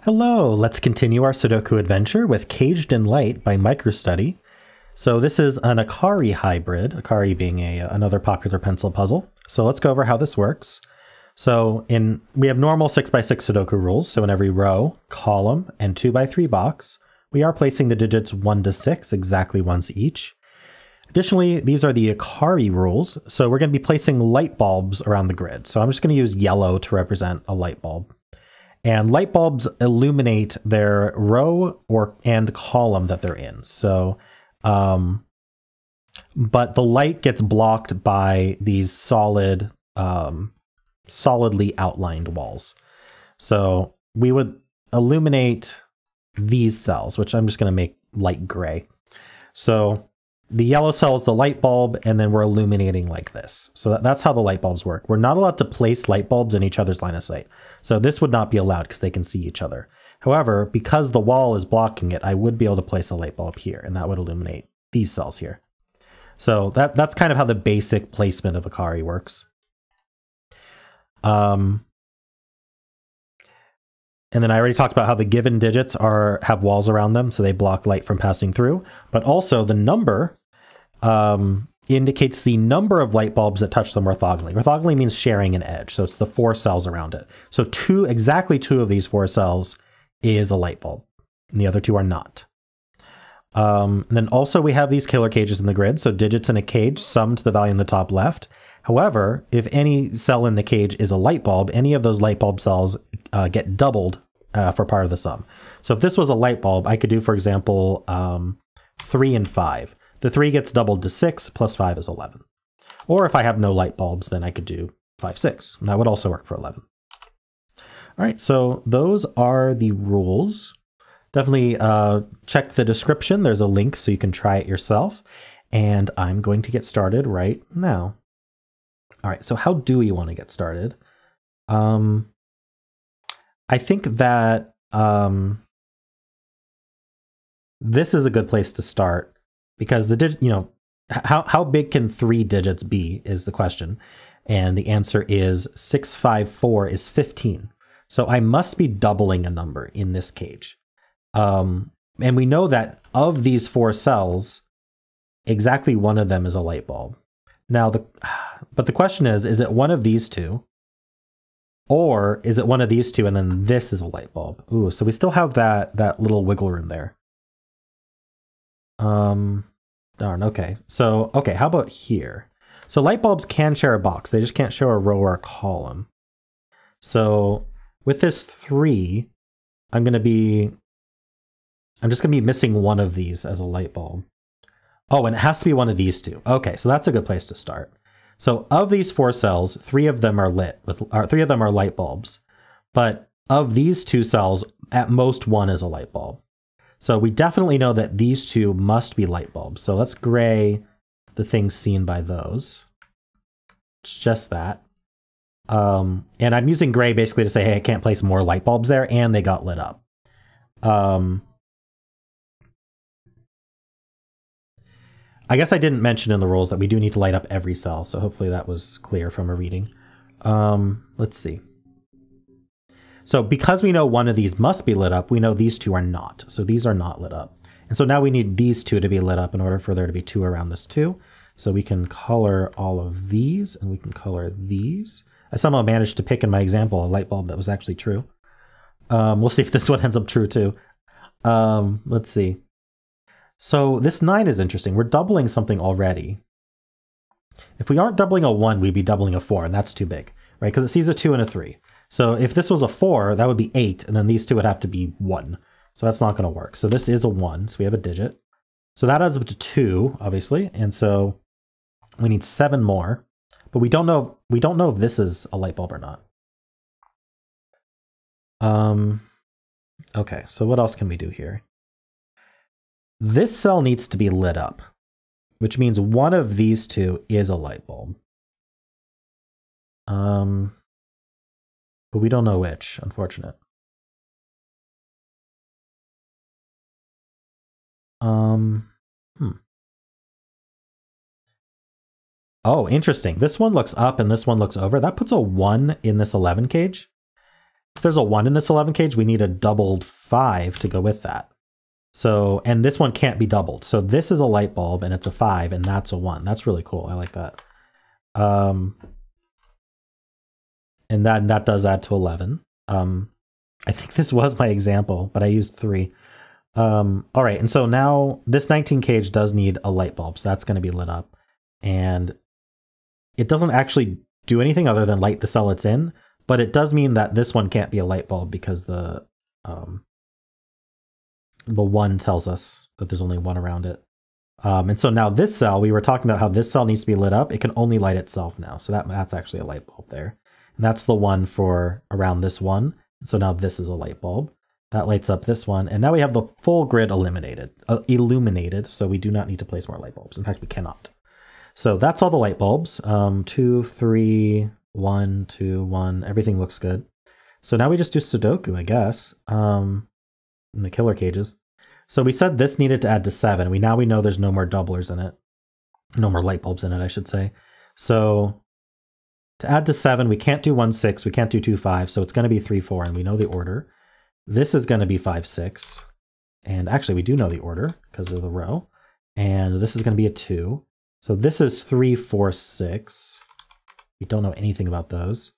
Hello, let's continue our Sudoku adventure with Caged in Light by MicroStudy. So this is an Akari hybrid, Akari being another popular pencil puzzle. So let's go over how this works. So we have normal 6x6 Sudoku rules. So in every row, column, and 2x3 box, we are placing the digits 1 to 6 exactly once each. Additionally, these are the Akari rules. So we're going to be placing light bulbs around the grid. So I'm just going to use yellow to represent a light bulb. And light bulbs illuminate their row and column that they're in. So, but the light gets blocked by these solidly outlined walls. So we would illuminate these cells, which I'm just going to make light gray. So the yellow cell is the light bulb, and then we're illuminating like this. So that's how the light bulbs work. We're not allowed to place light bulbs in each other's line of sight. So this would not be allowed because they can see each other. However, because the wall is blocking it, I would be able to place a light bulb here, and that would illuminate these cells here. So that's kind of how the basic placement of Akari works. And then I already talked about how the given digits have walls around them, so they block light from passing through. But also the number indicates the number of light bulbs that touch them orthogonally. Orthogonally means sharing an edge, so it's the 4 cells around it. So exactly two of these 4 cells is a light bulb, and the other 2 are not. And then also we have these killer cages in the grid, so digits in a cage sum to the value in the top left. However, if any cell in the cage is a light bulb, any of those light bulb cells get doubled for part of the sum. So if this was a light bulb, I could do, for example, 3 and 5. The 3 gets doubled to 6, plus 5 is 11. Or if I have no light bulbs, then I could do 5, 6. And that would also work for 11. All right, so those are the rules. Definitely check the description. There's a link so you can try it yourself. And I'm going to get started right now. All right, so how do we want to get started? I think that this is a good place to start because how big can 3 digits be is the question. And the answer is 654 is 15. So I must be doubling a number in this cage. And we know that of these 4 cells, exactly one of them is a light bulb. Now, but the question is it one of these 2? Or is it one of these 2 and then this is a light bulb? Ooh, so we still have that little wiggle room there. Darn, okay. So, okay, how about here? So light bulbs can share a box. They just can't share a row or a column. So with this 3, I'm just going to be missing one of these as a light bulb. Oh, and it has to be one of these 2. Okay, so that's a good place to start. So of these 4 cells, 3 of them are 3 of them are light bulbs. But of these 2 cells, at most 1 is a light bulb. So we definitely know that these 2 must be light bulbs. So let's gray the things seen by those. It's just that. And I'm using gray basically to say, hey, I can't place more light bulbs there, and they got lit up. I guess I didn't mention in the rules that we do need to light up every cell, so hopefully that was clear from a reading. Let's see. So because we know one of these must be lit up, we know these 2 are not. So these are not lit up. And so now we need these 2 to be lit up in order for there to be 2 around this 2. So we can color all of these, and we can color these. I somehow managed to pick in my example a light bulb that was actually true. We'll see if this one ends up true too. Let's see. So this 9 is interesting. We're doubling something already. If we aren't doubling a 1, we'd be doubling a 4, and that's too big, right? Because it sees a 2 and a 3. So if this was a 4, that would be 8, and then these 2 would have to be 1. So that's not going to work. So this is a 1, so we have a digit. So that adds up to 2, obviously, and so we need 7 more. But we don't know if this is a light bulb or not. Okay, so what else can we do here? This cell needs to be lit up, which means one of these 2 is a light bulb. But we don't know which, unfortunate. Oh, interesting. This one looks up and this one looks over. That puts a 1 in this 11 cage. if there's a 1 in this 11 cage, we need a doubled 5 to go with that. So, and this one can't be doubled. So this is a light bulb and it's a 5 and that's a 1. That's really cool. I like that. And that does add to 11. I think this was my example, but I used 3. All right, and so now this 19 cage does need a light bulb, so that's going to be lit up. And it doesn't actually do anything other than light the cell it's in, but it does mean that this one can't be a light bulb because the 1 tells us that there's only 1 around it. And so now this cell, we were talking about how this cell needs to be lit up. It can only light itself now, so that's actually a light bulb there. And that's the one for around this 1. So now this is a light bulb. That lights up this one. And now we have the full grid illuminated, so we do not need to place more light bulbs. In fact, we cannot. So that's all the light bulbs. 2, 3, 1, 2, 1. Everything looks good. So now we just do Sudoku, I guess, in the killer cages. So we said this needed to add to 7. We know there's no more doublers in it. No more light bulbs in it, I should say. So to add to 7, we can't do 1, 6. We can't do 2, 5. So it's going to be 3, 4, and we know the order. This is going to be 5, 6. And actually, we do know the order because of the row. And this is going to be a 2. So this is 3, 4, 6. We don't know anything about those.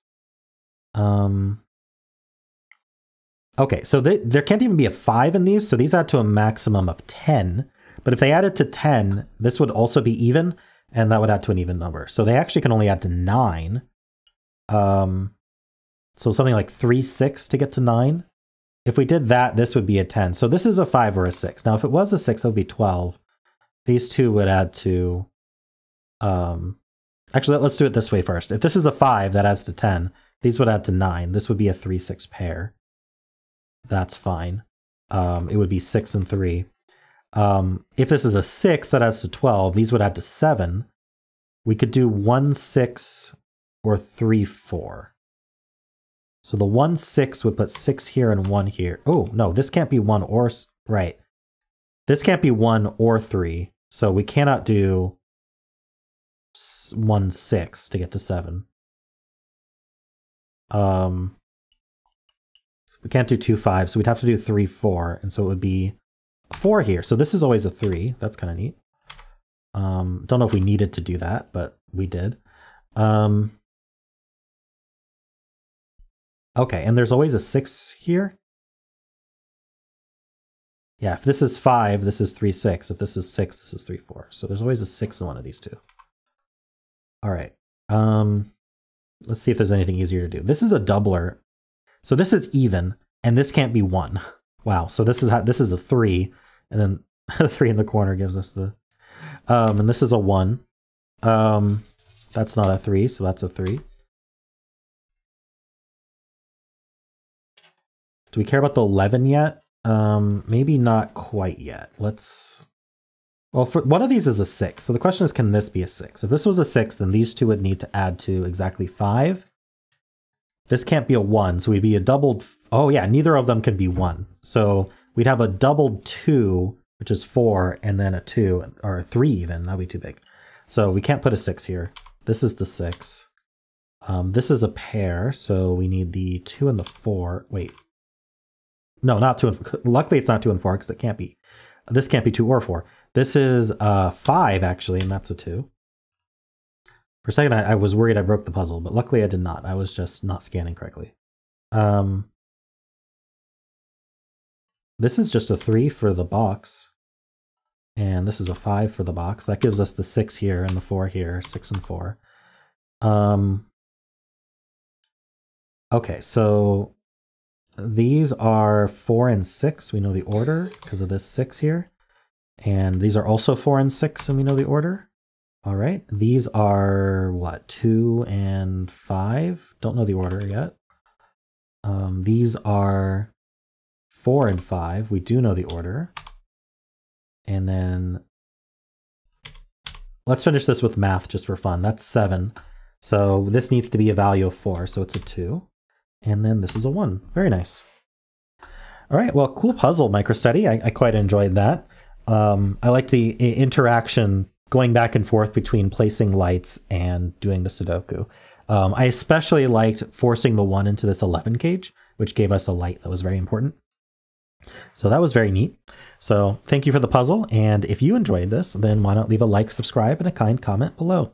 Okay, so there can't even be a 5 in these, so these add to a maximum of 10. But if they added to 10, this would also be even, and that would add to an even number. So they actually can only add to 9. So something like 3, 6 to get to 9. If we did that, this would be a 10. So this is a 5 or a 6. Now, if it was a 6, that would be 12. These two would add to... Actually, let's do it this way first. If this is a 5, that adds to 10. These would add to 9. This would be a 3, 6 pair. That's fine. It would be 6 and 3. If this is a 6, that adds to 12. These would add to 7. We could do 1, 6, or 3, 4. So the 1, 6 would put 6 here and 1 here. Oh, no, this can't be 1 or... Right. This can't be 1 or 3. So we cannot do 1, 6 to get to 7. So we can't do 2, 5, so we'd have to do 3, 4, and so it would be 4 here. So this is always a 3. That's kind of neat. Don't know if we needed to do that, but we did. Okay, and there's always a 6 here. Yeah, if this is 5, this is 3, 6. If this is 6, this is 3, 4. So there's always a 6 in one of these two. All right. Let's see if there's anything easier to do. This is a doubler. So this is even, and this can't be 1. Wow. So this is a 3, and then the 3 in the corner gives us the. And this is a 1. That's not a 3, so that's a 3. Do we care about the 11 yet? Maybe not quite yet. Well, for one of these is a 6. So the question is, can this be a 6? If this was a 6, then these two would need to add to exactly 5. This can't be a 1, so we'd be a doubled... Oh yeah, neither of them can be 1. So we'd have a doubled 2, which is 4, and then a 2, or a 3 even. That'd be too big. So we can't put a 6 here. This is the 6. This is a pair, so we need the 2 and the 4. Wait. No, not 2 and... Luckily it's not 2 and 4, because it can't be... This can't be 2 or 4. This is 5, actually, and that's a 2. For a second, I was worried I broke the puzzle, but luckily I did not. I was just not scanning correctly. This is just a 3 for the box. And this is a 5 for the box. That gives us the 6 here and the 4 here, 6 and 4. Okay, so these are 4 and 6. We know the order because of this 6 here. And these are also 4 and 6, and we know the order. All right, these are, what, 2 and 5? Don't know the order yet. These are 4 and 5. We do know the order. And then let's finish this with math just for fun. That's 7. So this needs to be a value of 4, so it's a 2. And then this is a 1. Very nice. All right, well, cool puzzle, MicroStudy. I quite enjoyed that. I like the interaction going back and forth between placing lights and doing the Sudoku. I especially liked forcing the 1 into this 11 cage which gave us a light that was very important. So that was very neat. So thank you for the puzzle. And if you enjoyed this, then why not leave a like, subscribe, and a kind comment below.